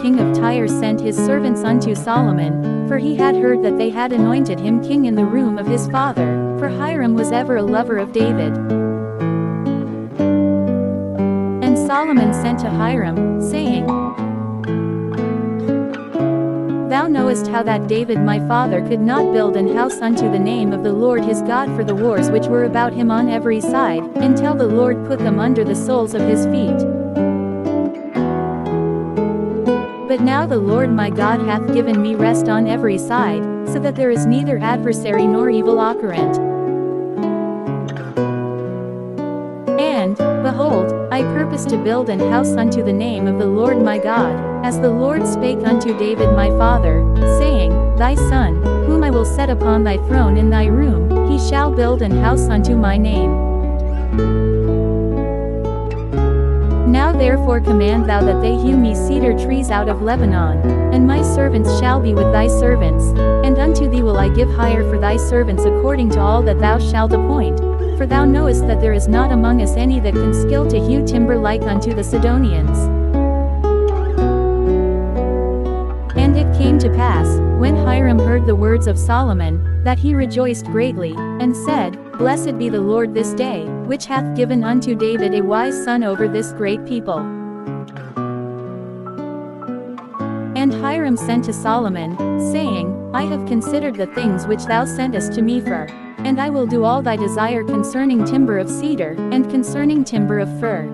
king of Tyre sent his servants unto Solomon, for he had heard that they had anointed him king in the room of his father, for Hiram was ever a lover of David. And Solomon sent to Hiram, saying, Thou knowest how that David my father could not build an house unto the name of the Lord his God for the wars which were about him on every side, until the Lord put them under the soles of his feet. But now the Lord my God hath given me rest on every side, so that there is neither adversary nor evil occurrent. And, behold, I purpose to build an house unto the name of the Lord my God, as the Lord spake unto David my father, saying, Thy son, whom I will set upon thy throne in thy room, he shall build an house unto my name. Now therefore command thou that they hew me cedar trees out of Lebanon, and my servants shall be with thy servants, and unto thee will I give hire for thy servants according to all that thou shalt appoint, for thou knowest that there is not among us any that can skill to hew timber like unto the Sidonians. And it came to pass, when Hiram heard the words of Solomon, that he rejoiced greatly, and said, Blessed be the Lord this day, which hath given unto David a wise son over this great people. And Hiram sent to Solomon, saying, I have considered the things which thou sentest to me for, and I will do all thy desire concerning timber of cedar, and concerning timber of fir.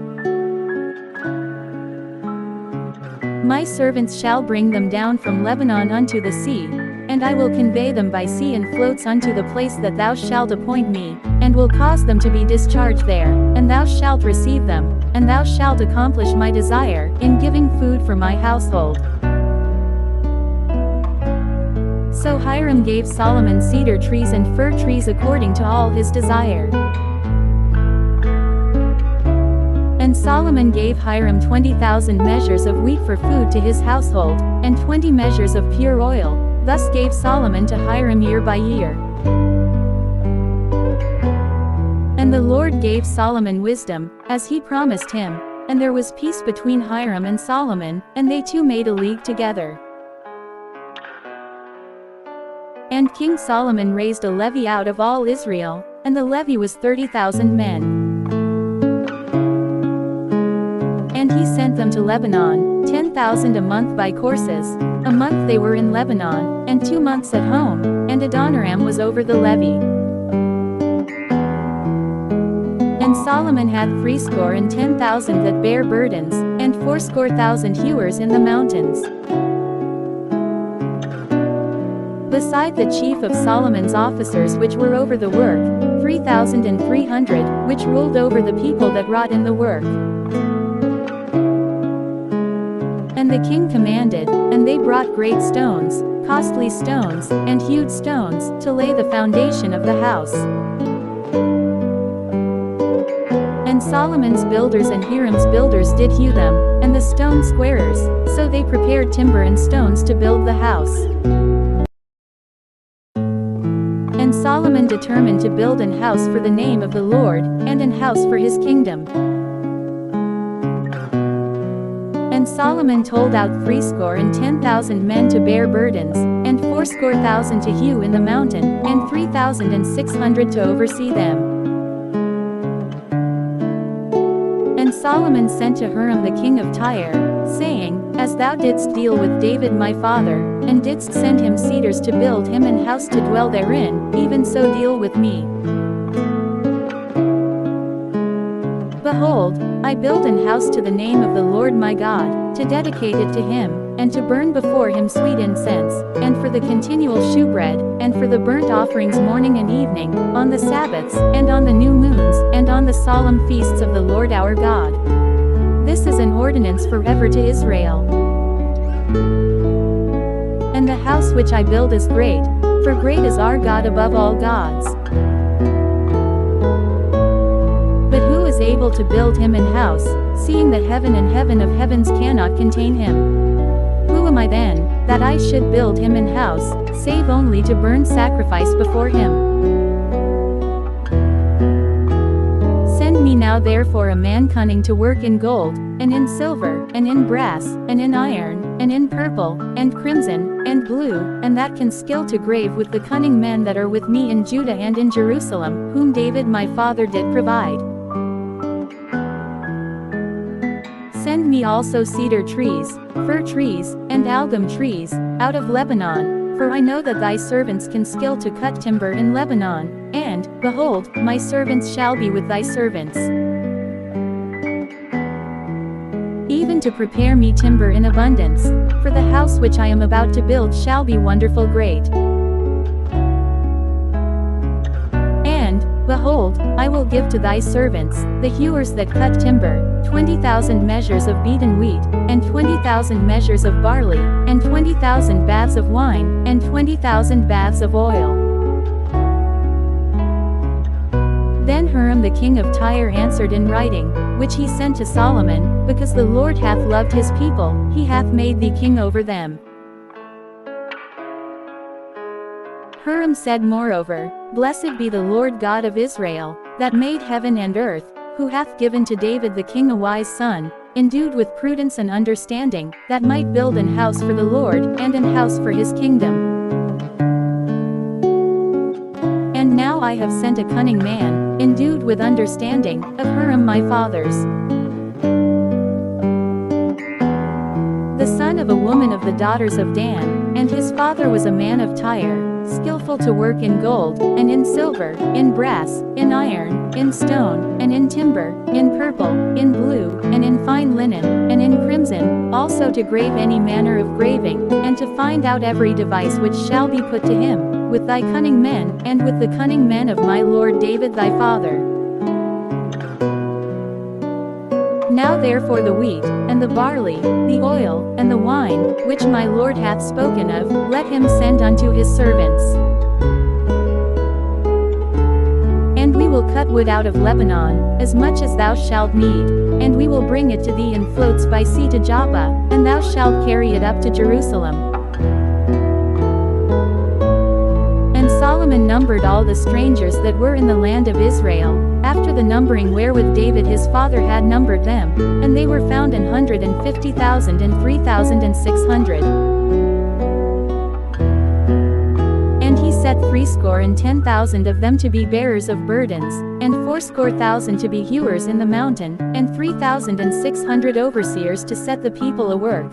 My servants shall bring them down from Lebanon unto the sea, and I will convey them by sea in floats unto the place that thou shalt appoint me, and will cause them to be discharged there, and thou shalt receive them, and thou shalt accomplish my desire, in giving food for my household. So Hiram gave Solomon cedar trees and fir trees according to all his desire. And Solomon gave Hiram 20,000 measures of wheat for food to his household, and 20 measures of pure oil. Thus gave Solomon to Hiram year by year. And the Lord gave Solomon wisdom, as he promised him, and there was peace between Hiram and Solomon, and they two made a league together. And King Solomon raised a levy out of all Israel, and the levy was 30,000 men. And he sent them to Lebanon, 10,000 a month by courses. A month they were in Lebanon, and 2 months at home, and Adoniram was over the levy. And Solomon had 70,000 that bare burdens, and 80,000 hewers in the mountains. Beside the chief of Solomon's officers which were over the work, 3,300, which ruled over the people that wrought in the work. And the king commanded, and they brought great stones, costly stones, and hewed stones, to lay the foundation of the house. And Solomon's builders and Hiram's builders did hew them, and the stone squarers, so they prepared timber and stones to build the house. And Solomon determined to build an house for the name of the Lord, and an house for his kingdom. And Solomon told out 70,000 men to bear burdens, and 80,000 to hew in the mountain, and 3,600 to oversee them. And Solomon sent to Hiram the king of Tyre, saying, As thou didst deal with David my father, and didst send him cedars to build him an house to dwell therein, even so deal with me. Behold, I build an house to the name of the Lord my God, to dedicate it to him, and to burn before him sweet incense, and for the continual shewbread, and for the burnt offerings morning and evening, on the Sabbaths, and on the new moons, and on the solemn feasts of the Lord our God. This is an ordinance forever to Israel. And the house which I build is great, for great is our God above all gods. But who is able to build him an house, seeing that heaven and heaven of heavens cannot contain him? Who am I then, that I should build him an house, save only to burn sacrifice before him? Send me now therefore a man cunning to work in gold, and in silver, and in brass, and in iron, and in purple, and crimson, and blue, and that can skill to grave with the cunning men that are with me in Judah and in Jerusalem, whom David my father did provide. Send me also cedar trees, fir trees, and algum trees, out of Lebanon, for I know that thy servants can skill to cut timber in Lebanon, and, behold, my servants shall be with thy servants. Even to prepare me timber in abundance, for the house which I am about to build shall be wonderful great. And, behold, I will give to thy servants, the hewers that cut timber, 20,000 measures of beaten wheat, and 20,000 measures of barley, and 20,000 baths of wine, and 20,000 baths of oil. Then Hiram the king of Tyre answered in writing, which he sent to Solomon, because the Lord hath loved his people, he hath made thee king over them. Hiram said moreover, Blessed be the Lord God of Israel, that made heaven and earth, who hath given to David the king a wise son, endued with prudence and understanding, that might build an house for the Lord, and an house for his kingdom. And now I have sent a cunning man, endued with understanding, of Hiram my father's, the son of a woman of the daughters of Dan, and his father was a man of Tyre, skillful to work in gold, and in silver, in brass, in iron, in stone, and in timber, in purple, in blue, and in fine linen, and in crimson, also to grave any manner of graving, and to find out every device which shall be put to him, with thy cunning men, and with the cunning men of my lord David thy father. Now therefore the wheat, and the barley, the oil, and the wine, which my lord hath spoken of, let him send unto his servants. And we will cut wood out of Lebanon, as much as thou shalt need, and we will bring it to thee in floats by sea to Joppa, and thou shalt carry it up to Jerusalem. And Solomon numbered all the strangers that were in the land of Israel, after the numbering wherewith David his father had numbered them, and they were found 150,000 and 3,600. And he set 70,000 of them to be bearers of burdens, and 80,000 to be hewers in the mountain, and 3,600 overseers to set the people a work.